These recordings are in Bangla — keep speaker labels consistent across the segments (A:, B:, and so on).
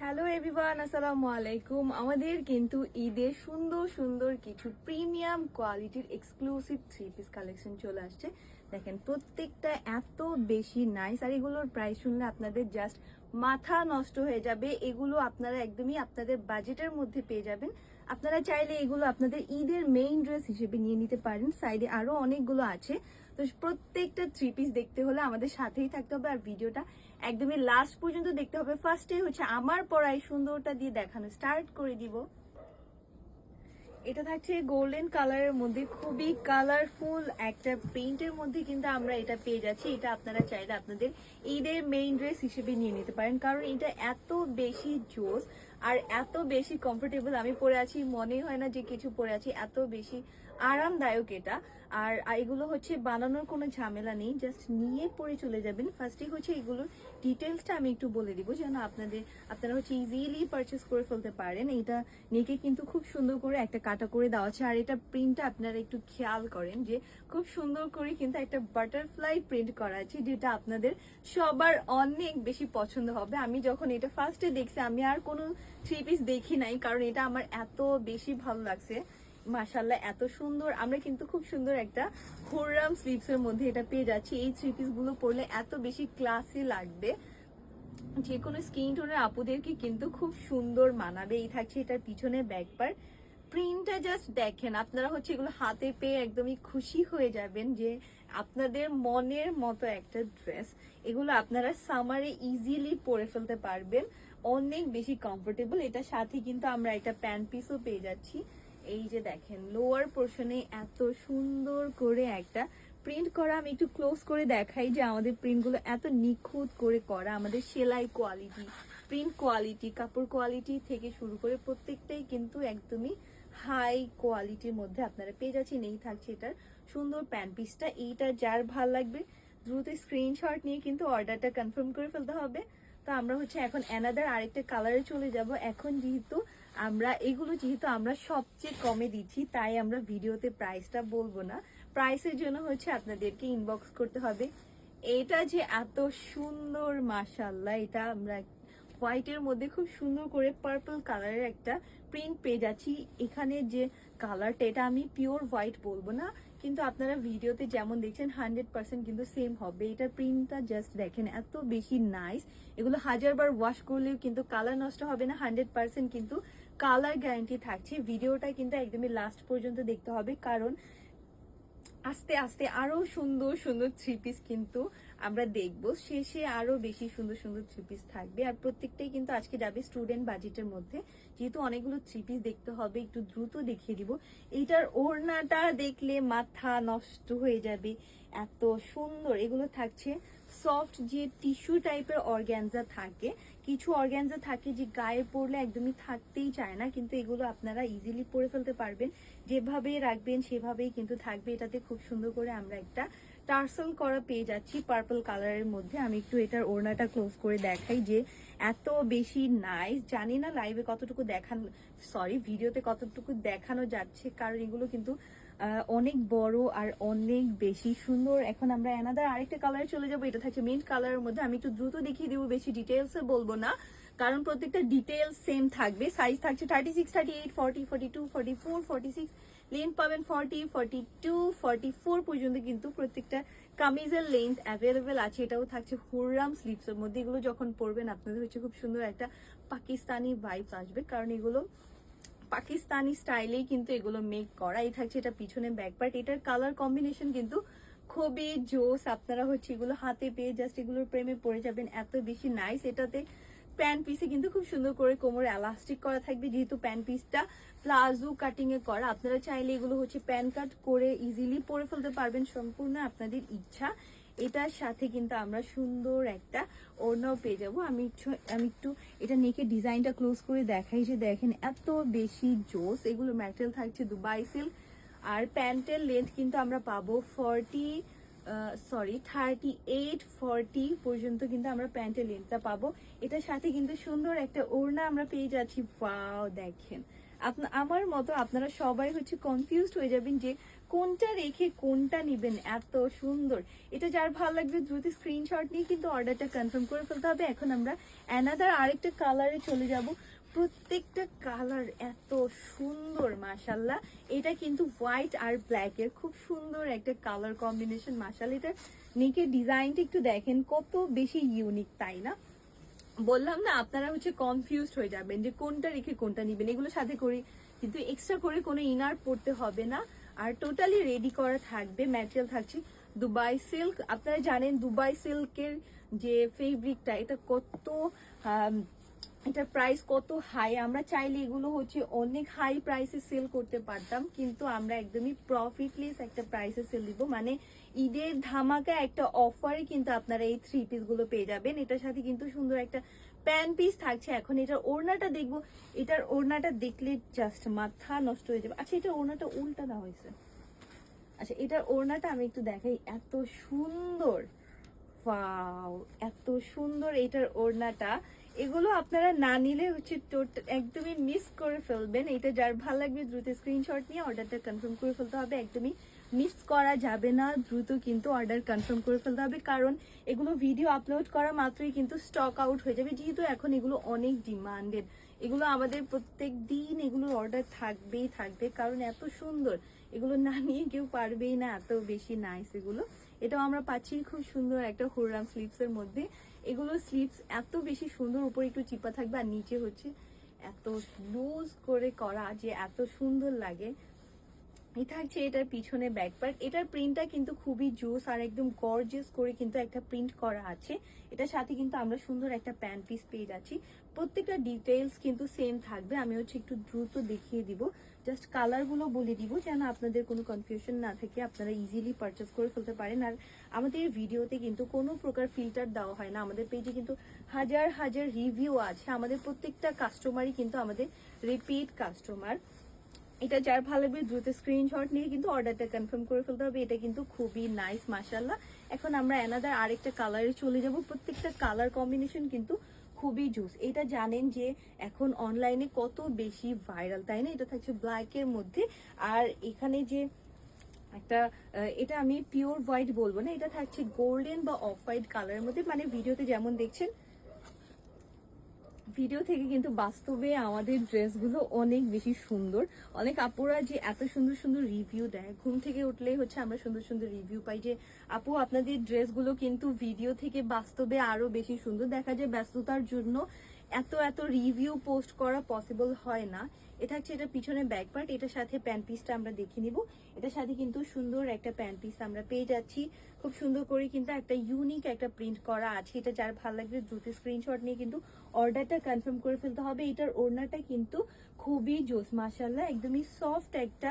A: হ্যালো এভরিওয়ান, আসসালামু আলাইকুম। আমাদের কিন্তু ঈদে সুন্দর সুন্দর কিছু প্রিমিয়াম কোয়ালিটির এক্সক্লুসিভ থ্রি পিস কালেকশন চলে আসছে। দেখেন প্রত্যেকটা এত বেশি নাইস, আর এগুলোর প্রাইস শুনলে আপনাদের জাস্ট মাথা নষ্ট হয়ে যাবে। এগুলো আপনারা একদমই আপনাদের বাজেটের মধ্যে পেয়ে যাবেন। আপনারা চাইলে এগুলো আপনাদের ঈদের মেইন ড্রেস হিসেবে নিয়ে নিতে পারেন। সাইডে আরো অনেকগুলো আছে, তো প্রত্যেকটা থ্রি পিস দেখতে হলে আমাদের সাথেই থাকতে হবে, আর ভিডিওটা একদমই লাস্ট পর্যন্ত দেখতে হবে। ফার্স্টে হচ্ছে আমার পরাই সুন্দরটা দিয়ে দেখানো স্টার্ট করে দিব। এটা থাকছে গোল্ডেন কালারের মধ্যে, খুবই কালারফুল একটা প্রিন্টের মধ্যে কিন্তু আমরা এটা পেয়ে যাচ্ছি। এটা আপনারা চাইলে আপনাদের ঈদের মেইন ড্রেস হিসেবে নিয়ে নিতে পারেন, কারণ এটা এত বেশি জোস আর এত বেশি কমফোর্টেবল। আমি পরে আছি, মনে হয় না যে কিছু পরে আছি, এত বেশি আরামদায়ক এটা। আর এগুলো হচ্ছে বানানোর কোনো ঝামেলা নেই, জাস্ট নিয়ে পরে চলে যাবেন। ফার্স্টে হচ্ছে এগুলোর ডিটেলসটা আমি একটু বলে দিব, যেন আপনারা হচ্ছে ইজিলি পারচেস করে ফেলতে পারেন। এটা নেকে কিন্তু খুব সুন্দর করে একটা কাটা করে দেওয়া আছে, আর এটা প্রিন্টটা আপনারা একটু খেয়াল করেন যে খুব সুন্দর করে কিন্তু একটা বাটারফ্লাই প্রিন্ট করা আছে, যেটা আপনাদের সবার অনেক বেশি পছন্দ হবে। আমি যখন এটা ফার্স্টে দেখছি, আমি আর কোনো থ্রি পিস দেখি নাই, কারণ এটা আমার এত বেশি ভালো লাগছে। মাশাআল্লাহ, এত সুন্দর। আমরা কিন্তু খুব সুন্দর একটা খুররাম স্লিভস এর মধ্যে এটা পেয়ে যাচ্ছি। এই থ্রি পিস গুলো পরলে এত বেশি ক্লাসি লাগবে, যে কোনো স্কিন টোনের আপুদেরকে কিন্তু খুব সুন্দর মানাবে। এই থাকছে এটার পিছনে ব্যাক পার্ট। প্রিন্টটা জাস্ট দেখেন, আপনারা হচ্ছে এগুলো হাতে পেয়ে একদমই খুশি হয়ে যাবেন যে আপনাদের মনের মতো একটা ড্রেস। এগুলো আপনারা সামারে ইজিলি পরে ফেলতে পারবেন, অনেক বেশি কমফোর্টেবল। এটার সাথে কিন্তু আমরা একটা প্যান্ট পিসও পেয়ে যাচ্ছি। এই যে দেখেন লোয়ার পোর্শনে এত সুন্দর করে একটা প্রিন্ট করা। আমি একটু ক্লোজ করে দেখাই যে আমাদের প্রিন্টগুলো এত নিখুঁত করে করা। আমাদের সেলাই কোয়ালিটি, প্রিন্ট কোয়ালিটি, কাপড় কোয়ালিটি থেকে শুরু করে প্রত্যেকটাই কিন্তু একদমই হাই কোয়ালিটির মধ্যে আপনারা পেয়ে যাচ্ছেন। এই থাকছে এটার সুন্দর প্যান্ট পিসটা। এইটা যার ভাল লাগবে দ্রুত স্ক্রিনশট নিয়ে কিন্তু অর্ডারটা কনফার্ম করে ফেলতে হবে। তো আমরা হচ্ছে এখন অ্যানাদার আরেকটা কালারে চলে যাব। এখন যেহেতু আমরা সবচেয়ে কমে দিচ্ছি, তাই আমরা ভিডিওতে প্রাইসটা বলবো না। প্রাইসের জন্য হচ্ছে আপনাদেরকে ইনবক্স করতে হবে। এটা যে এত সুন্দর, মাশাআল্লাহ, এটা আমরা হোয়াইটের মধ্যে খুব সুন্দর করে পার্পল কালারের একটা প্রিন্ট পেয়ে যাচ্ছি। এখানে যে কালারটা, এটা আমি পিওর হোয়াইট বলবো না, কিন্তু আপনারা ভিডিওতে যেমন দেখছেন 100% কিন্তু সেম হবে। এটার প্রিন্টটা জাস্ট দেখেন, এত বেশি নাইস। এগুলো হাজারবার ওয়াশ করলেও কিন্তু কালার নষ্ট হবে না, 100% কিন্তু কালার গ্যারান্টি থাকছে। ভিডিওটা কিন্তু একদমই লাস্ট পর্যন্ত দেখতে হবে, কারণ আস্তে আস্তে আরো সুন্দর সুন্দর থ্রি পিস কিন্তু আমরা দেখবো। শেষে আরো বেশি সুন্দর সুন্দর থ্রি পিস থাকবে, আর প্রত্যেকটাই কিন্তু আজকে যাবে স্টুডেন্ট বাজেটের মধ্যে। যেহেতু অনেকগুলো থ্রি পিস দেখতে হবে, একটু দ্রুত দেখিয়ে দিব। এইটার ওড়নাটা দেখলে মাথা নষ্ট হয়ে যাবে, এত সুন্দর। এগুলো থাকছে সফট, যে টিস্যু টাইপের অর্গ্যানজা থাকে। কিছু অর্গ্যানজা থাকে যে গায়ে পরলে একদমই থাকতেই চায় না, কিন্তু এগুলো আপনারা ইজিলি পরে ফেলতে পারবেন। যেভাবে রাখবেন সেভাবেই কিন্তু থাকবে। এটাতে খুব সুন্দর করে আমরা একটা টার্সেল করা পেয়ে যাচ্ছি পার্পল কালারের মধ্যে। আমি একটু এটার ওড়নাটা ক্লোজ করে দেখাই যে এত বেশি নাইস। জানি না লাইভে কতটুকু ভিডিওতে কতটুকু দেখানো যাচ্ছে, কারণ এগুলো কিন্তু অনেক বড় আর অনেক বেশি সুন্দর। এখন আমরা অ্যানাদার আরেকটা কালারে চলে যাবো। এটা থাকছে মিন্ট কালারের মধ্যে। আমি একটু দ্রুত দেখিয়ে দেবো, বেশি ডিটেলসে বলবো না, কারণ প্রত্যেকটা ডিটেলস সেম থাকবে। সাইজ থাকছে 36, 38, 40, 42, 44, 46, লেন্থ পাবেন 40, 42, 44 পর্যন্ত কিন্তু প্রত্যেকটা কামিজের লেন্থ অ্যাভেলেবেল আছে। এটাও থাকছে হুররাম স্লিভস এর মধ্যে। এগুলো যখন পরবেন আপনাদের হচ্ছে খুব সুন্দর একটা পাকিস্তানি ভাইবস আসবে, কারণ এগুলো পাকিস্তানি স্টাইলেই কিন্তু এগুলো মেক করা। এই থাকছে এটা পিছনে ব্যাক পার্ট। এটার কালার কম্বিনেশন কিন্তু খুবই জোস। আপনারা হচ্ছে এগুলো হাতে পেয়ে জাস্ট এগুলোর প্রেমে পড়ে যাবেন, এত বেশি নাইস। এটাতে প্যান্ট পিসে কিন্তু খুব সুন্দর করে কোমরে এলাস্টিক করা থাকবে, যেহেতু প্যান্ট পিসটা প্লাজো কাটিং এ করা। আপনারা চাইলে এগুলো হচ্ছে প্যান্ট কাট করে ইজিলি পরে ফেলতে পারবেন, সম্পূর্ণ আপনাদের ইচ্ছা। এটার সাথে কিন্তু আমরা সুন্দর একটা ওড়নাও পেয়ে যাবো। আমি একটু এটা নেকে ডিজাইনটা ক্লোজ করে দেখাই যে দেখেন এত বেশি জোস। এগুলো ম্যাটেরিয়াল থাকছে দুবাই সিল্ক, আর প্যান্টের লেন্থ কিন্তু আমরা পাবো 38, 40 পর্যন্ত কিন্তু আমরা প্যান্টের লেন্থটা পাবো। এটার সাথে কিন্তু সুন্দর একটা ওড়না আমরা পেয়ে যাচ্ছি। ওয়াও, দেখেন আমার মতো আপনারা সবাই হচ্ছে কনফিউজড হয়ে যাবেন যে কোনটা রেখে কোনটা নিবেন, এত সুন্দর। এটা যার ভালো লাগবে দ্রুত স্ক্রিনশট নিয়ে কিন্তু অর্ডারটা কনফার্ম করে ফেলতে হবে। এখন আমরা অ্যানাদার আরেকটা কালারে চলে যাব। প্রত্যেকটা কালার এত সুন্দর মাশাল্লাহ। এটা কিন্তু হোয়াইট আর ব্ল্যাক এর খুব সুন্দর একটা কালার কম্বিনেশন মাশাল্লাহ। এটার নেকের ডিজাইনটা একটু দেখেন কত বেশি ইউনিক, তাই না? বললাম না আপনারা হচ্ছে কনফিউজড হয়ে যাবেন যে কোনটা রেখে কোনটা নিবেন। এগুলো সাথে করে কিন্তু এক্সট্রা করে কোনো ইনার পড়তে হবে না, আর টোটালি রেডি করা থাকবে। ম্যাটেরিয়াল থাকছে দুবাই সিল্ক। আপনারা জানেন দুবাই সিল্কের যে ফেব্রিকটা, এটা কত এটার প্রাইস কত হাই। আমরা চাইলে এগুলো হচ্ছে অনেক হাই প্রাইসে সেল করতে পারতাম, কিন্তু আমরা একদমই প্রফিটলেস একটা প্রাইসে সেল দিব। মানে ঈদের ধামাকা একটা অফারে কিন্তু আপনারা এই 3 পিস গুলো পেয়ে যাবেন। এটার সাথে কিন্তু সুন্দর একটা প্যান পিস থাকছে। এখন এটার ওড়নাটা দেখবো, এটার ওড়নাটা দেখলে জাস্ট মাথা নষ্ট হয়ে যাবে। আচ্ছা, এটার ওড়নাটা উল্টা দেওয়া হয়েছে। আচ্ছা, এটার ওড়নাটা আমি একটু দেখাই, এত সুন্দর, ওয়াও এত সুন্দর এটার ওড়নাটা। এগুলো আপনারা না নিলে হচ্ছে একদমই মিস করে ফেলবেন। এটা যার ভালো লাগবে দ্রুত স্ক্রিনশট নিয়ে অর্ডারটা কনফার্ম করে ফেলতে হবে। একদমই মিস করা যাবে না, দ্রুত কিন্তু অর্ডার কনফার্ম করে ফেলতে হবে, কারণ এগুলো ভিডিও আপলোড করা মাত্রই কিন্তু স্টক আউট হয়ে যাবে, যেহেতু এখন এগুলো অনেক ডিমান্ডেড। এগুলো আমাদের প্রত্যেক দিন এগুলোর অর্ডার থাকবেই থাকবে, কারণ এত সুন্দর। এগুলো না নিয়ে কেউ পারবেই না, এত বেশি নাইস এগুলো। এটাও আমরা পাচ্ছি খুব সুন্দর একটা হুররাম স্লিভস এর মধ্যে। এগুলো স্লিভস এত বেশি সুন্দর, উপরে একটু চিপা থাকবে আর নিচে হচ্ছে এত লুজ করে করা যে এত সুন্দর লাগে। এই থাকছে এটার পিছনে ব্যাক পার্ট। এটার প্রিন্টটা কিন্তু খুবই জোস আর একদম গর্জিয়াস করে কিন্তু একটা প্রিন্ট করা আছে। এটার সাথে কিন্তু আমরা সুন্দর একটা প্যান্ট পিস পেয়ে যাচ্ছি। প্রত্যেকটা ডিটেইলস কিন্তু সেম থাকবে। আমি হচ্ছে একটু দ্রুত দেখিয়ে দিব, জাস্ট কালারগুলো বলে দিব যেন আপনাদের কোনো কনফিউশন না থাকে, আপনারা ইজিলি পারচেস করে ফেলতে পারেন। আর আমাদের ভিডিওতে কিন্তু কোনো প্রকার ফিল্টার দেওয়া হয় না। আমাদের পেজে কিন্তু হাজার হাজার রিভিউ আছে। আমাদের প্রত্যেকটা কাস্টমারই কিন্তু আমাদের রিপিট কাস্টমার। এটা যার ভালো লাগবে দ্রুত স্ক্রিনশট নিয়ে কিন্তু অর্ডারটা কনফার্ম করে ফেলতে হবে। এটা কিন্তু খুবই নাইস মাশাআল্লাহ। এখন আমরা অ্যানাদার আরেকটা কালারে চলে যাব। প্রত্যেকটা কালার কম্বিনেশন কিন্তু খুবই জুস। এটা জানেন যে এখন অনলাইনে কত বেশি ভাইরাল, তাই না? এটা থাকছে ব্ল্যাকের মধ্যে, আর এখানে যে একটা এটা আমি পিওর হোয়াইট বলবো না, এটা থাকছে গোল্ডেন বা অফ হোয়াইট কালারের মধ্যে। মানে ভিডিওতে যেমন দেখছেন, ভিডিও থেকে কিন্তু বাস্তবে আমাদের ড্রেসগুলো অনেক বেশি সুন্দর। অনেক আপুরা যে এত সুন্দর সুন্দর রিভিউ দেয়, ঘুম থেকে উঠলেই হচ্ছে আমরা সুন্দর সুন্দর রিভিউ পাই যে আপু আপনাদের ড্রেসগুলো কিন্তু ভিডিও থেকে বাস্তবে আরো বেশি সুন্দর। দেখা যায় ব্যস্ততার জন্য এত এত রিভিউ পোস্ট করা পসিবল হয় না। এটা হচ্ছে এটা পিছনে ব্যাক পার্ট। এটার সাথে প্যান্ট পিসটা আমরা দেখে নিব। এটার সাথে কিন্তু সুন্দর একটা প্যান্ট পিস আমরা পেয়ে যাচ্ছি। খুব সুন্দর করে কিন্তু একটা ইউনিক একটা প্রিন্ট করা আছে। এটা যার ভালো লাগবে দ্রুত স্ক্রিনশট নিয়ে কিন্তু অর্ডারটা কনফার্ম করে ফেলতে হবে। এটার ওড়নাটা কিন্তু খুবই জোস মাশাআল্লাহ, একদমই সফট একটা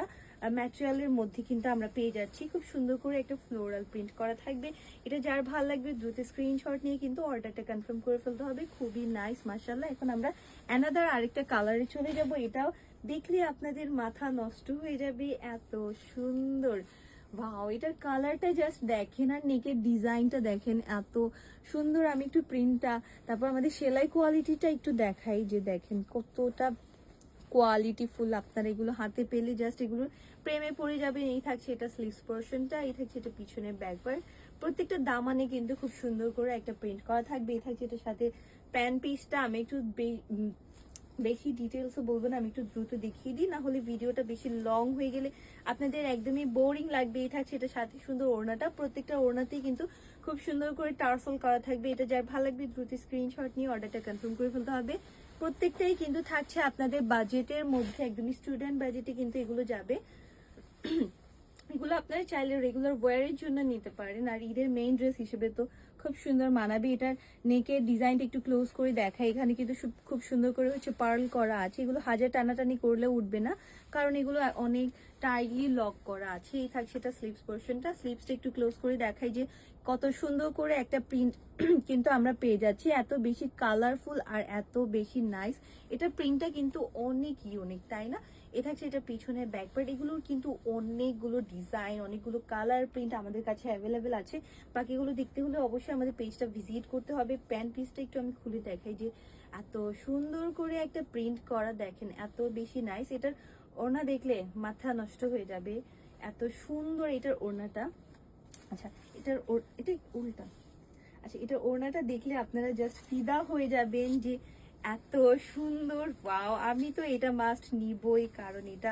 A: ম্যাটেরিয়ালের মধ্যে কিন্তু আমরা পেয়ে যাচ্ছি। খুব সুন্দর করে একটা ফ্লোরাল প্রিন্ট করা থাকবে। এটা যার ভালো লাগবে দ্রুত স্ক্রিনশট নিয়ে কিন্তু অর্ডারটা কনফার্ম করে ফেলতে হবে। খুবই নাইস মাশাআল্লাহ। এখন আমরা অ্যানাদার আরেকটা কালারে চলে যাব। এটাও দেখলে আপনাদের মাথা নষ্ট হয়ে যাবে, এত সুন্দর। ওয়াও, এটার কালারটা জাস্ট দেখেন আর নেকের ডিজাইনটা দেখেন, এত সুন্দর। আমি একটু প্রিন্টটা, তারপর আমাদের সেলাই কোয়ালিটিটা একটু দেখাই, যে দেখেন কতটা কোয়ালিটিফুল। আপনারা এগুলো হাতে পেলে জাস্ট এগুলো প্রেমে পড়ে যাবেন। এই থাকছে এটা স্লিভস পোর্শনটা, এই থাকছে এটা পিছনে ব্যাক পার্ট। প্রত্যেকটা দামানে কিন্তু খুব সুন্দর করে একটা প্রিন্ট করা থাকবে। এই থাকছে এটার সাথে প্যান্ট পিসটা। আমি একটু বেশি ডিটেলসও বলবো না, আমি একটু দ্রুত দেখিয়ে দিই, না হলে ভিডিওটা বেশি লং হয়ে গেলে আপনাদের একদমই বোরিং লাগবে। এই থাকছে এটা সাথে সুন্দর ওড়নাটা। প্রত্যেকটা ওড়নাতেই কিন্তু খুব সুন্দর করে টার্সেল করা থাকবে। এটা যার ভালো লাগবে দ্রুত স্ক্রিনশট নিয়ে অর্ডারটা কনফার্ম করে ফেলতে হবে। প্রত্যেকটাই কিন্তু থাকছে আপনাদের বাজেটের মধ্যে, একদমই স্টুডেন্ট বাজেটে কিন্তু এগুলো যাবে। এগুলো আপনারা চাইলে রেগুলার ওয়ারের জন্য নিতে পারেন, আর ঈদের মেইন ড্রেস হিসেবে তো খুব সুন্দর মানাবে। এটার নেকের ডিজাইনটা একটু ক্লোজ করে দেখায়। এখানে কিন্তু খুব সুন্দর করে হচ্ছে পার্ল করা আছে। এগুলো হাজার টানাটানি করলে উঠবে না, কারণ এগুলো অনেক টাইটলি লক করা আছে। এই থাকছে এটা স্লিভস পোর্শনটা। স্লিভসটা একটু ক্লোজ করে দেখাই যে কত সুন্দর করে একটা প্রিন্ট কিন্তু আমরা পেয়ে যাচ্ছি, এত বেশি কালারফুল আর এত বেশি নাইস। এটা প্রিন্টটা কিন্তু অনেক ইউনিক, তাই না? এটা হচ্ছে এটা পিছনে ব্যাক পার্ট। এগুলোর কিন্তু অনেকগুলো ডিজাইন, অনেকগুলো কালার প্রিন্ট আমাদের কাছে অ্যাভেলেবেল আছে। বাকিগুলো দেখতে হলে অবশ্যই আমাদের পেজটা ভিজিট করতে হবে। প্যান্ট পিসটা একটু আমি খুলে দেখাই যে এত সুন্দর করে একটা প্রিন্ট করা, দেখেন এত বেশি নাইস। এটার ওড়না দেখলে মাথা নষ্ট হয়ে যাবে, এত সুন্দর এটার ওড়নাটা। আচ্ছা এটা উল্টা। আচ্ছা এটার ওড়নাটা দেখলে আপনারা জাস্ট ফিদা হয়ে যাবেন যে এত সুন্দর। ওয়াও, আমি তো এটা মাস্ট নিবই, কারণ এটা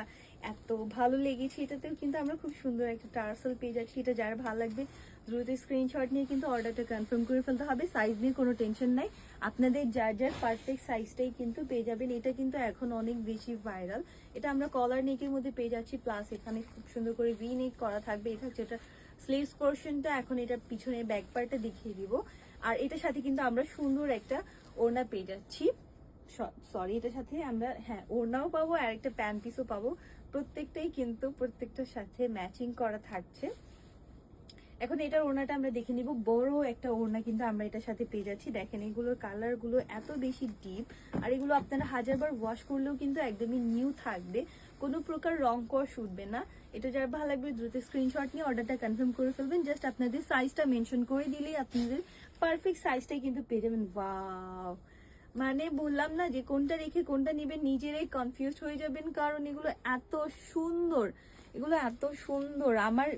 A: এত ভালো লেগেছে। এটাতেও কিন্তু আমরা খুব সুন্দর একটা টার্সেল পেয়ে যাচ্ছি। এটা যার ভালো লাগবে দ্রুত স্ক্রিনশট নিয়ে কিন্তু অর্ডারটা কনফার্ম করে ফেলতে হবে। সাইজ নিয়ে কোনো টেনশন নাই, আপনাদের যার যার পারফেক্ট সাইজটাই কিন্তু পেয়ে যাবেন। এটা কিন্তু এখন অনেক বেশি ভাইরাল। এটা আমরা কলার নেকের মধ্যে পেয়ে যাচ্ছি, প্লাস এখানে খুব সুন্দর করে ভি নেক করা থাকবে। এটা হচ্ছে এটা স্লিভস পোর্শনটা। এখন এটা পিছনে ব্যাক পার্টটা দেখিয়ে দিব। আর এটার সাথে কিন্তু আমরা সুন্দর একটা ওড়না পেয়ে যাচ্ছি। সরি, এটার সাথে আমরা ওড়নাও পাবো আর একটা প্যান্ট পিসও পাবো। প্রত্যেকটাই কিন্তু প্রত্যেকটার সাথে ম্যাচিং করা থাকছে। এখন এটার ওড়নাটা আমরা দেখে নিব। বড় একটা ওড়না কিন্তু আমরা এটার সাথে পেয়ে যাচ্ছি। দেখেন এগুলোর কালার গুলো এত বেশি ডিপ, আর এগুলো আপনারা হাজারবার ওয়াশ করলেও কিন্তু একদমই নিউ থাকবে, কোনো প্রকার রং কষ উঠবে না। এটা যার ভালো লাগবে দ্রুত স্ক্রিনশট নিয়ে অর্ডারটা কনফার্ম করে ফেলবেন। জাস্ট আপনাদের সাইজটা মেনশন করে দিলেই আপনাদের পারফেক্ট সাইজটাই কিন্তু পেয়ে যাবেন। ওয়াও, মানে বললাম না যে কোনটা রেখে কোনটা নেবেন, নিজেরাই কনফিউজ হয়ে যাবেন, কারণ এগুলো এত সুন্দর, এগুলো এত সুন্দর। আমার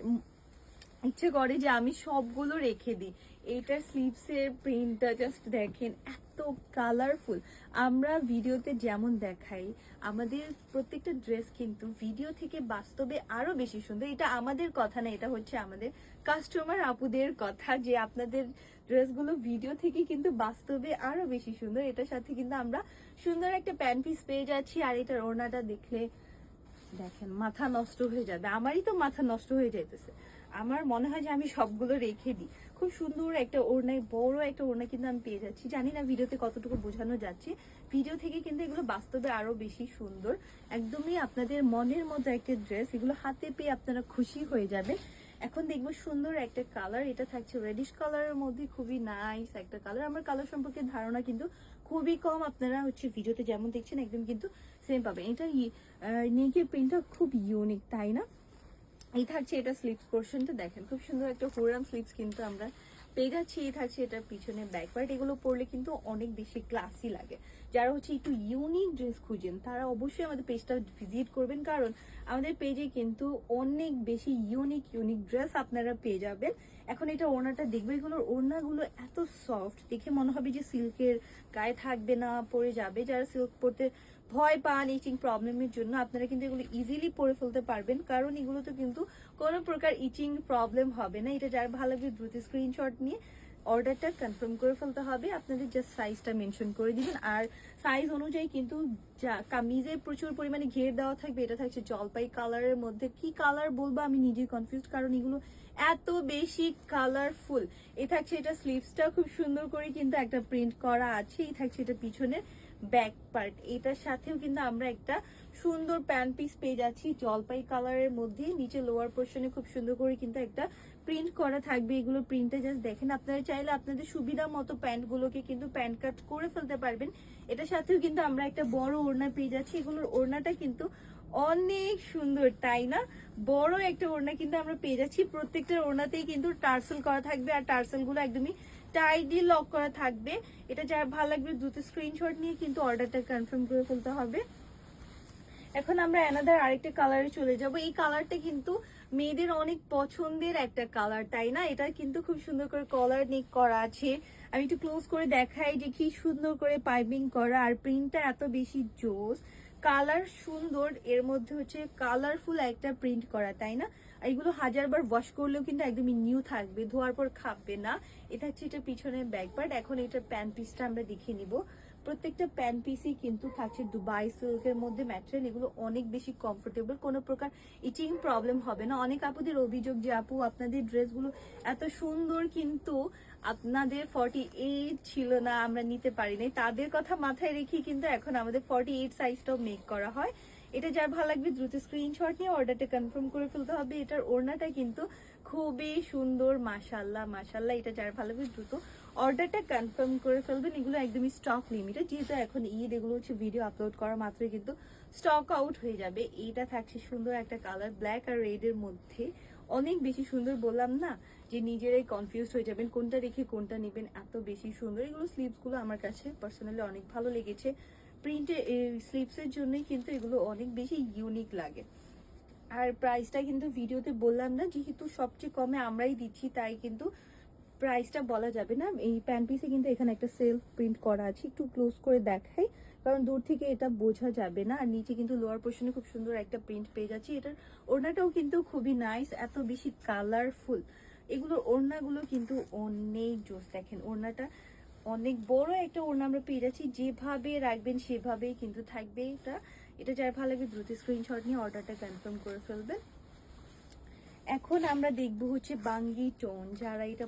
A: ইচ্ছে করে যে আমি সবগুলো রেখে দিই। এইটার স্লিভসের প্রিন্টটা জাস্ট দেখেন, এত কালারফুল। আমরা ভিডিওতে যেমন দেখাই, আমাদের প্রত্যেকটা ড্রেস কিন্তু ভিডিও থেকে বাস্তবে আরো বেশি সুন্দর। এটা আমাদের কথা না, এটা হচ্ছে আমাদের কাস্টমার আপুদের কথা, যে আপনাদের ড্রেসগুলো ভিডিও থেকে কিন্তু বাস্তবে আরো বেশি সুন্দর। এটার সাথে কিন্তু আমরা সুন্দর একটা প্যান্ট পিস পেয়ে যাচ্ছি। আর এটার ওড়নাটা দেখলে দেখেন মাথা নষ্ট হয়ে যাবে। আমারই তো মাথা নষ্ট হয়ে যাইতেছে। আমার মনে হয় যে আমি সবগুলো রেখে দিই। খুব সুন্দর একটা ওড়নায়, বড় একটা ওড়না কিন্তু আমি পেয়ে যাচ্ছি। জানি না ভিডিওতে কতটুকু বোঝানো যাচ্ছে, ভিডিও থেকে কিন্তু এগুলো বাস্তবে আরো বেশি সুন্দর। একদমই আপনাদের মনের মতো একটা ড্রেস, এগুলো হাতে পেয়ে আপনারা খুশি হয়ে যাবে। এখন দেখবো সুন্দর একটা কালার, এটা থাকছে রেডিশ কালারের মধ্যে, খুবই নাইস একটা কালার। আমার কালার সম্পর্কে ধারণা কিন্তু খুবই কম, আপনারা হচ্ছে ভিডিওতে যেমন দেখছেন একদম কিন্তু সেম পাবেন। এটা নেকের প্রিন্টটা খুব ইউনিক, তাই না? এই থাকছে এটা স্লিভস পোর্শনটা, দেখেন খুব সুন্দর একটা ফোরাম স্লিভস কিন্তু আমরা পেয়ে যাচ্ছি। এই থাকছে এটা পিছনে ব্যাক পার্ট। এগুলো পরলে কিন্তু অনেক বেশি ক্লাসি লাগে। যারা হচ্ছে একটু ইউনিক ড্রেস খুঁজেন তারা অবশ্যই আমাদের পেজটা ভিজিট করবেন, কারণ আমাদের পেজে কিন্তু অনেক বেশি ইউনিক ড্রেস আপনারা পেয়ে যাবেন। এখন এটা ওড়নাটা দেখবে, এগুলোর ওড়নাগুলো এত সফট, দেখে মনে হবে যে সিল্কের গায়ে থাকবে না, পরে যাবে। যারা সিল্ক পরতে ভয় পান ইচিং প্রবলেমের জন্য, আপনারা কিন্তু এগুলো ইজিলি পরে ফেলতে পারবেন, কারণ এগুলোতে কিন্তু কোনো প্রকার ইচিং প্রবলেম হবে না। এটা যার ভালো লাগবে দ্রুত স্ক্রিনশট নিয়ে অর্ডারটা কনফার্ম করে ফেলতে হবে। আপনাদের জাস্ট সাইজটা মেনশন করে দিবেন, আর সাইজ অনুযায়ী কিন্তু কামিজে প্রচুর পরিমাণে ঘের দেওয়া থাকবে। এটা থাকছে জলপাই কালারের মধ্যে। কি কালার বলবো আমি নিজেই কনফিউজ, কারণ এগুলো এত বেশি কালারফুল। এই থাকছে এটা স্লিভসটা, খুব সুন্দর করে কিন্তু একটা প্রিন্ট করা আছে। এই থাকছে এটা পিছনের ব্যাক পার্ট। এটার সাথেও কিন্তু আমরা একটা সুন্দর প্যান্ট পিস পেয়ে যাচ্ছি জলপাই কালারের মধ্যে। নিচে লোয়ার পোর্শনে খুব সুন্দর করে কিন্তু একটা প্রিন্ট করা থাকবে। এগুলো প্রিন্টটা জাস্ট দেখেন। আপনারা চাইলে আপনাদের সুবিধা মতো প্যান্টগুলোকে কিন্তু প্যান্ট কাট করে ফেলতে পারবেন। এটার সাথেও কিন্তু আমরা একটা বড় ওড়না পেয়ে যাচ্ছি। এগুলোর ওড়নাটা কিন্তু অনেক সুন্দর, তাই না? বড় একটা ওড়না কিন্তু আমরা পেয়ে যাচ্ছি। প্রত্যেকটা ওড়নাতেই কিন্তু টার্সেল করা থাকবে, আর টার্সেল গুলো একদমই টাইটলি লক করা থাকবে। এটা যার ভালো লাগবে দ্রুত স্ক্রিনশট নিয়ে কিন্তু অর্ডারটা কনফার্ম করে ফেলতে হবে। এখন আমরা অ্যানাদার আরেকটা কালারে চলে যাব। এই কালারটা কিন্তু মেয়েদের অনেক পছন্দের একটা কালার, তাই না? এটা কিন্তু খুব সুন্দর করে কলার নেক করা আছে। আমি একটু ক্লোজ করে দেখাই যে কি সুন্দর করে পাইপিং করা, আর প্রিন্টটা এত বেশি জোস। কালার সুন্দর, এর মধ্যে হচ্ছে কালারফুল একটা প্রিন্ট করা, তাই না? আর এগুলো হাজারবার ওয়াশ করলেও কিন্তু একদমই নিউ থাকবে, ধোয়ার পর খাবে না। এটা হচ্ছে এটা পিছনের ব্যাক পার্ট। এখন এটার প্যান্ট পিসটা আমরা দেখে নিব। প্রত্যেকটা প্যান্ট পিসই কিন্তু থাকছে দুবাই সিল্কের মধ্যে ম্যাটেরিয়াল। এগুলো অনেক বেশি কমফোর্টেবল, কোনো প্রকার ইচিং প্রবলেম হবে না। অনেক আপুদের অভিযোগ যে আপু আপনাদের ড্রেসগুলো এত সুন্দর, কিন্তু আপনাদের 48 ছিল না, আমরা নিতে পারি নাই। তাদের কথা মাথায় রেখে কিন্তু এখন আমাদের 48 সাইজটাও মেক করা হয়। এটা যার ভালো লাগবে দ্রুত স্ক্রিনশট নিয়ে অর্ডারটা কনফার্ম করে ফেলতে হবে। এটার ওড়নাটা কিন্তু খুবই সুন্দর, মাশাল্লাহ মাশাল্লাহ। এটা যার ভালো লাগবে দ্রুত অর্ডারটা কনফার্ম করে ফেলবেন। এগুলো একদমই স্টক লিমিটেড, যেহেতু এখন ঈদ, এগুলো হচ্ছে ভিডিও আপলোড করা মাত্রই কিন্তু স্টক আউট হয়ে যাবে। এইটা থাকছে সুন্দর একটা কালার, ব্ল্যাক আর রেড এর মধ্যে, অনেক বেশি সুন্দর। বললাম না যে নিজেরাই কনফিউজ হয়ে যাবেন কোনটা রেখে কোনটা নেবেন, এত বেশি সুন্দর। এগুলো স্লিভস গুলো আমার কাছে পার্সোনালি অনেক ভালো লেগেছে। প্রিন্টে স্লিভস এর জন্যই কিন্তু এগুলো অনেক বেশি ইউনিক লাগে। আর প্রাইসটা কিন্তু ভিডিওতে বললাম না, যেহেতু সবচেয়ে কমে আমরাই দিচ্ছি তাই কিন্তু প্রাইসটা বলা যাবে না। এই প্যান্ট পিসে কিন্তু এখানে একটা সেলফ প্রিন্ট করা আছে, একটু ক্লোজ করে দেখাই কারণ দূর থেকে এটা বোঝা যাবে না। আর নিচে কিন্তু লোয়ার পোর্শনে খুব সুন্দর একটা প্রিন্ট পেয়ে যাচ্ছি। এটার ওড়নাটাও কিন্তু খুবই নাইস, এত বেশি কালারফুল। এগুলোর ওড়নাগুলো কিন্তু অনেক জোস। দেখেন ওড়নাটা অনেক বড় একটা ওড়না আমরা পেয়ে যাচ্ছি, যেভাবে রাখবেন সেভাবেই কিন্তু থাকবে। এটা যার ভালো লাগবে দ্রুত স্ক্রিনশট নিয়ে অর্ডারটা কনফার্ম করে ফেলবেন। এখন আমরা দেখব হচ্ছে বাঙ্গি টোন। যারা এটা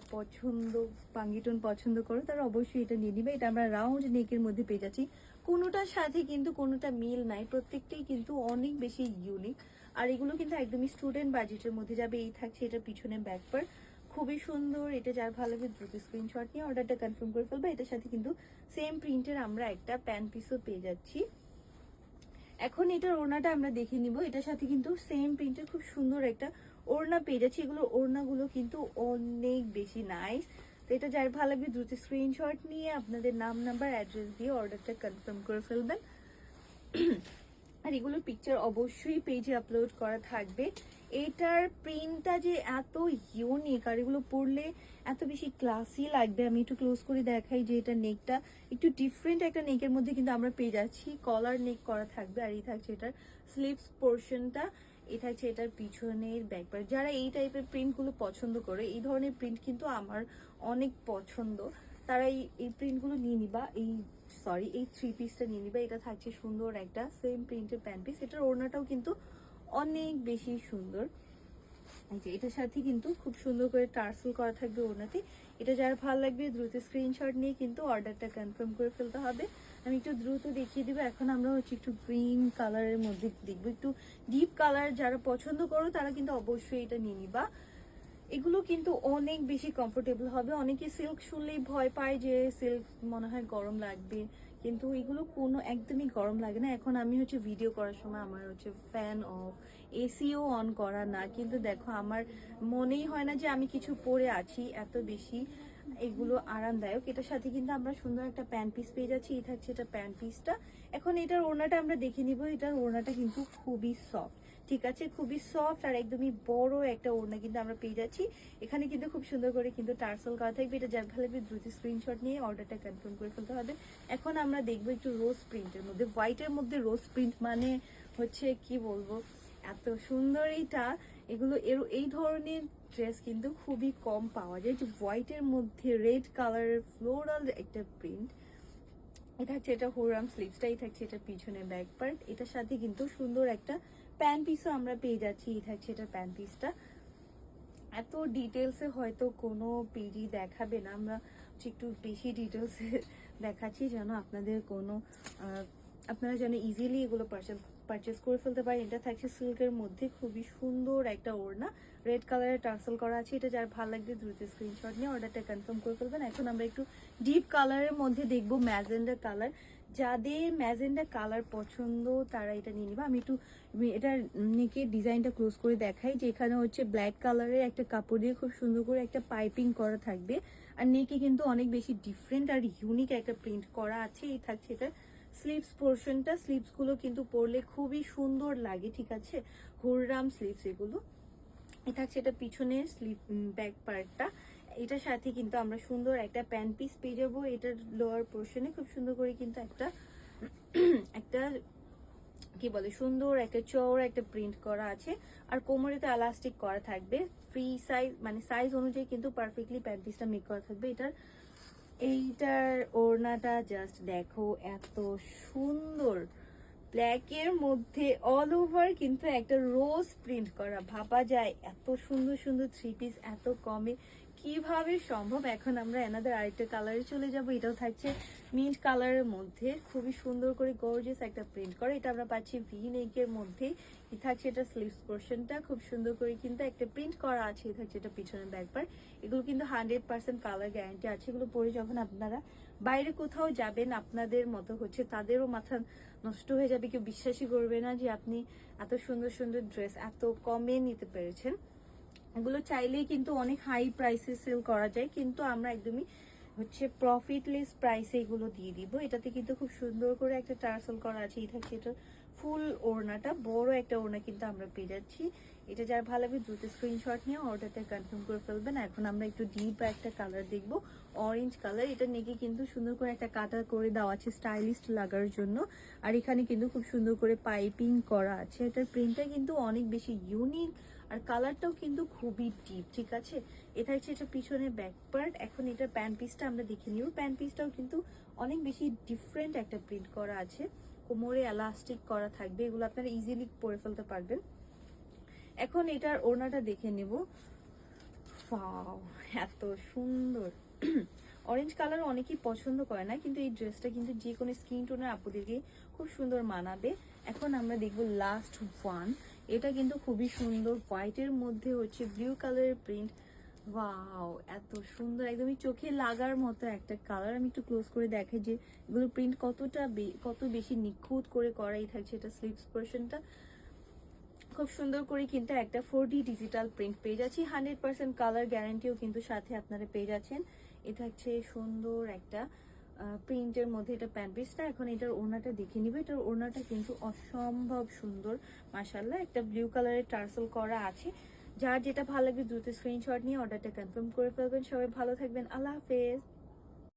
A: বাঙ্গি টোন পছন্দ করো তারা অবশ্যই এটা নিয়ে নিবে। এটা আমরা রাউন্ড নেকের মধ্যে পেয়ে যাচ্ছি, কোনোটার সাথে কিন্তু কোনোটা মিল নাই, প্রত্যেকটাই কিন্তু অনেক বেশি ইউনিক। আর এগুলো কিন্তু একদমই স্টুডেন্ট বাজেটের মধ্যে যাবে। এই থাকছে এটা পিছনে ব্যাক পার্ট, খুবই সুন্দর। এটা যার ভালো লাগবে দ্রুত স্ক্রিনশট নিয়ে অর্ডারটা কনফার্ম করে ফেলবে। এটার সাথে কিন্তু সেম প্রিন্টের আমরা একটা প্যান্ট পিসও পেয়ে যাচ্ছি। এখন এটার ওড়নাটা আমরা দেখে নিব। এটার সাথে কিন্তু সেম প্রিন্টের খুব সুন্দর একটা ওড়না পেয়ে যাচ্ছি। এগুলো ওড়নাগুলো কিন্তু অনেক বেশি নাইস। তো এটা যার ভালো লাগবে দ্রুত স্ক্রিনশট নিয়ে আপনাদের নাম নাম্বার অ্যাড্রেস দিয়ে অর্ডারটা কনফার্ম করে ফেলবেন। আর এগুলোর পিকচার অবশ্যই পেজে আপলোড করা থাকবে। এটার প্রিন্টটা যে এত ইউনিক আর এগুলো পরলে এত বেশি ক্লাসি লাগবে। আমি একটু ক্লোজ করে দেখাই যে এটা নেকটা একটু ডিফারেন্ট একটা নেকের মধ্যে কিন্তু আমরা পেয়ে যাচ্ছি, কলার নেক করা থাকবে। আর এই থাকছে এটার স্লিভস পোর্শনটা, এই থাকছে এটার পিছনের ব্যাক পার্ট। যারা এই টাইপের প্রিন্টগুলো পছন্দ করে, এই ধরনের প্রিন্ট কিন্তু আমার অনেক পছন্দ, তারা এই প্রিন্টগুলো নিয়ে নিবা। এই থ্রি পিসটা নিয়ে নিবা। এটা থাকছে সুন্দর একটা সেম প্রিন্টের প্যান্ট পিস। এটার ওড়নাটাও কিন্তু অনেক বেশি সুন্দর। এই যে এটার সাথে কিন্তু খুব সুন্দর করে টার্সেল করা থাকবে ওড়নাতে। এটা যার ভালো লাগবে দ্রুত স্ক্রিনশট নিয়ে কিন্তু অর্ডারটা কনফার্ম করে ফেলতে হবে। আমি একটু দ্রুত দেখিয়ে দিব। এখন আমরা হচ্ছে একটু গ্রিন কালারের মধ্যে দেখবো, একটু ডিপ কালার যারা পছন্দ করো তারা কিন্তু অবশ্যই এটা নিয়ে নিবা। এগুলো কিন্তু অনেক বেশি কমফোর্টেবল হবে। অনেকে সিল্ক শুনলেই ভয় পায় যে সিল্ক মনে হয় গরম লাগবে, কিন্তু এগুলো কোনো একদমই গরম লাগে না। এখন আমি হচ্ছে ভিডিও করার সময় আমার হচ্ছে ফ্যান অফ, এসিও অন করা না, কিন্তু দেখো আমার মনেই হয় না যে আমি কিছু পরে আছি, এত বেশি এগুলো আরামদায়ক। এটার সাথে কিন্তু আমরা সুন্দর একটা প্যান্ট পিস পেয়ে যাচ্ছি। এই থাকছে এটা প্যান্ট পিসটা। এখন এটার ওড়নাটা আমরা দেখে নিব। এটার ওড়নাটা কিন্তু খুবই সফট, ঠিক আছে, খুবই সফট আর একদমই বড় একটা ওড়না কিন্তু আমরা পেয়ে যাচ্ছি। এখানে কিন্তু খুব সুন্দর করে কিন্তু টার্সেল করা থাকবে। এটা যার ভালো লাগবে দ্রুত স্ক্রিনশট নিয়ে অর্ডারটা কনফার্ম করে ফেলতে হবে। এখন আমরা দেখবো একটু রোজ প্রিন্টের মধ্যে, হোয়াইটের মধ্যে রোজ প্রিন্ট মানে হচ্ছে কি বলবো, এত সুন্দর এটা। এগুলো এই ধরনের ড্রেস কিন্তু খুবই কম পাওয়া যায়, যে হোয়াইটের মধ্যে রেড কালারের ফ্লোরাল একটা প্রিন্ট। এটা হচ্ছে এটা হোরাম স্লিভসটাই থাকছে এটা পিছনে ব্যাক পার্ট। এটার সাথে কিন্তু সুন্দর একটা প্যান্ট পিসও আমরা পেয়ে যাচ্ছি। এই থাকছে এটা প্যান্ট পিসটা। এত ডিটেলসে হয়তো কোনো পেজই দেখাবে না, আমরা একটু বেশি ডিটেলসে দেখাচ্ছি যেন আপনাদের কোনো আপনারা যেন ইজিলি এগুলো পারচেস করে ফেলতে পারেন। এটা থাকছে সিল্কের মধ্যে খুবই সুন্দর একটা ওড়না, রেড কালারের টার্সেল করা আছে। এটা যার ভালো লাগবে দ্রুত স্ক্রিনশট নিয়ে অর্ডারটা কনফার্ম করে ফেলবেন। এখন আমরা একটু ডিপ কালারের মধ্যে দেখবো, ম্যাজেন্ডা কালার। যাদের ম্যাজেন্ডা কালার পছন্দ তারা এটা নিয়ে নিবা। আমি একটু এটার নেকের ডিজাইনটা ক্লোজ করে দেখাই, যে এখানে হচ্ছে ব্ল্যাক কালারের একটা কাপড় দিয়ে খুব সুন্দর করে একটা পাইপিং করা থাকবে। আর নেকে কিন্তু অনেক বেশি ডিফারেন্ট আর ইউনিক একটা প্রিন্ট করা আছে। এই থাকছে এটা স্লিভস পোর্শনটা, স্লিভস গুলো কিন্তু পরলে খুবই সুন্দর লাগে, ঠিক আছে, হুররাম স্লিভস এগুলো। এটা থাকছে এটা পিছনের স্লিভ ব্যাক পার্টটা। এটার সাথে কিন্তু আমরা সুন্দর একটা প্যান্ট পিস পেয়ে যাবো। এটার লোয়ার পোর্শনে খুব সুন্দর করে কিন্তু একটা কি বলে সুন্দর একটা চওড়া একটা প্রিন্ট করা আছে। আর কোমরে তো এলাস্টিক করা থাকবে, ফ্রি সাইজ মানে সাইজ অনুযায়ী কিন্তু পারফেক্টলি প্যান্ট পিসটা মেক করা থাকবে। এইটার ওড়নাটা জাস্ট দেখো, এত সুন্দর ব্ল্যাকের মধ্যে অল ওভার কিন্তু একটা রোজ প্রিন্ট করা। ভাবা যায় এত সুন্দর সুন্দর থ্রি পিস এত কমে কিভাবে সম্ভব। এখন আমরা এনাদের আরেকটা কালারে চলে যাব। এটাও থাকছে মিন্ট কালারের মধ্যে, খুবই সুন্দর করে গর্জিয়াস একটা প্রিন্ট করা। এটা আমরা পাচ্ছি ভি নেকের মধ্যে। থাকছে এটা স্লিভস পোর্শনটা, খুব সুন্দর করে কিন্তু একটা প্রিন্ট করা আছে। থাকছে এটা পিছনের ব্যাক পার্ট। এগুলো কিন্তু 100% কালার গ্যারান্টি আছে। এগুলো পরে যখন আপনারা বাইরে কোথাও যাবেন, আপনাদের মতো হচ্ছে তাদেরও মাথা নষ্ট হয়ে যাবে, কেউ বিশ্বাসই করবে না যে আপনি এত সুন্দর সুন্দর ড্রেস এত কমে নিতে পেরেছেন। এগুলো চাইলেই কিন্তু অনেক হাই প্রাইসে সেল করা যায়, কিন্তু আমরা একদমই হচ্ছে প্রফিটলেস প্রাইসে এগুলো দিয়ে দিব। এটাতে কিন্তু খুব সুন্দর করে একটা টার্সেল করা আছে। এই থাকছে এটা ফুল ওড়নাটা, বড় একটা ওড়না কিন্তু আমরা পেয়ে যাচ্ছি। এটা যার ভালো লাগবে দ্রুত স্ক্রিনশট নিয়ে অর্ডারটা কনফার্ম করে ফেলবেন। এখন আমরা একটু ডিপ একটা কালার দেখবো, অরেঞ্জ কালার। এটা নেকে কিন্তু সুন্দর করে একটা কাটা করে দেওয়া আছে স্টাইলিস্ট লাগার জন্য। আর এখানে কিন্তু খুব সুন্দর করে পাইপিং করা আছে। এটার প্রিন্টটা কিন্তু অনেক বেশি ইউনিক আর কালারটাও কিন্তু খুবই ডিপ, ঠিক আছে। এটা হচ্ছে এটা পিছনের ব্যাক পার্ট। এখন এটা প্যান্ট পিসটা আমরা দেখে নিব। প্যান্ট পিসটাও কিন্তু অনেক বেশি ডিফারেন্ট একটা প্রিন্ট করা আছে, কোমরে এলাস্টিক করা থাকবে, এগুলো আপনারা ইজিলি পরে ফেলতে পারবেন। এখন এটার ওড়নাটা দেখে নেব। ওয়াও, এত সুন্দর। অরেঞ্জ কালার অনেকেই পছন্দ করে না, কিন্তু এই ড্রেসটা কিন্তু যে কোনো স্কিন টোনের আপুদেরকে খুব সুন্দর মানাবে। এখন আমরা দেখব লাস্ট ওয়ান। এটা কিন্তু খুবই সুন্দর, হোয়াইটের মধ্যে হচ্ছে ব্লু কালারের প্রিন্ট। ওয়াও, এত সুন্দর, একদমই চোখে লাগার মতো একটা কালার। আমি একটু ক্লোজ করে দেখাই যে এগুলো প্রিন্ট কত বেশি নিখুঁত করে করাই থাকছে। এটা স্লিভস পোর্শনটা খুব সুন্দর করে কিন্তু একটা 4D ডিজিটাল প্রিন্ট পেয়ে যাচ্ছি। 100% কালার গ্যারান্টিও কিন্তু সাথে আপনারা পেয়ে যাচ্ছেন। এটা হচ্ছে সুন্দর একটা প্রিন্টের মধ্যে এটা প্যান্ট পিসটা। এখন এটার ওড়নাটা দেখে নিবে। এটার ওড়নাটা কিন্তু অসম্ভব সুন্দর, মাশাআল্লাহ। একটা ব্লু কালারের টার্সেল করা আছে। যার যেটা ভালো লাগবে দ্রুত স্ক্রিনশট নিয়ে অর্ডারটা কনফার্ম করে ফেলবেন। সবাই ভালো থাকবেন, আল্লাহ হাফেজ।